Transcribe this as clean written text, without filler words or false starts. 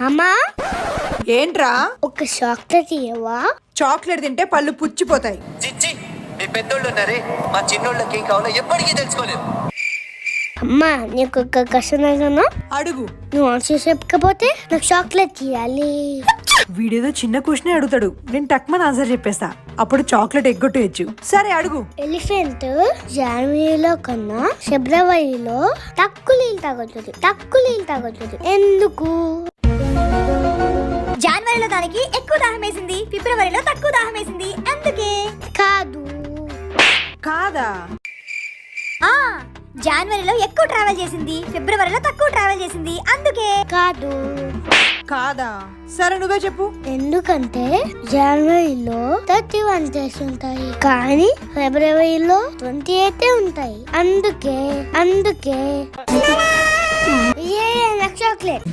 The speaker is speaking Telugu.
అమ్మా ఏంట్రా? ఒక చాక్లెట్ ఇవ్వవా? చాక్లెట్ తింటే పళ్ళు పుచ్చిపోతాయి. చిచ్చి, మీ పెద్దోళ్ళు ఉన్నారే, మా చిన్నోళ్ళకి ఏం కావాలో ఎప్పటికీ తెలుసుకోలేదు. అమ్మా నీకు ఒక కష్టం అడుగు. నువ్వు ఆన్సర్ చెప్పకపోతే నాకు చాక్లెట్ ఇవ్వాలి. వీడేదో చిన్న క్వశ్చన్ అడుగుతాడు, నేను టక్మన్ ఆన్సర్ చెప్పేస్తా, అప్పుడు చాక్లెట్ ఎగ్గొట్టేయచ్చు. సరే అడుగు. ఎలిఫెంట్ జనవరిలో కన్నా ఫిబ్రవరిలో తక్కువ నీళ్ళు తాగుతుంది ఎందుకు? జనవరిలో దానికి ఎక్కువ దాహం వేసింది, ఫిబ్రవరిలో తక్కువ దాహం వేసింది, అందుకే. కాదా? జనవరిలో ఎక్కువ ట్రావెల్ చేసింది, ఫిబ్రవరిలో తక్కువ ట్రావెల్ చేసింది, అందుకే. కాదా? సరే నువ్వే చెప్పు. ఎందుకంటే జనవరిలో 31 డేస్ ఉంటాయి కానీ ఫిబ్రవరిలో 28 ఉంటాయి, అందుకే. నాకు చాక్లెట్.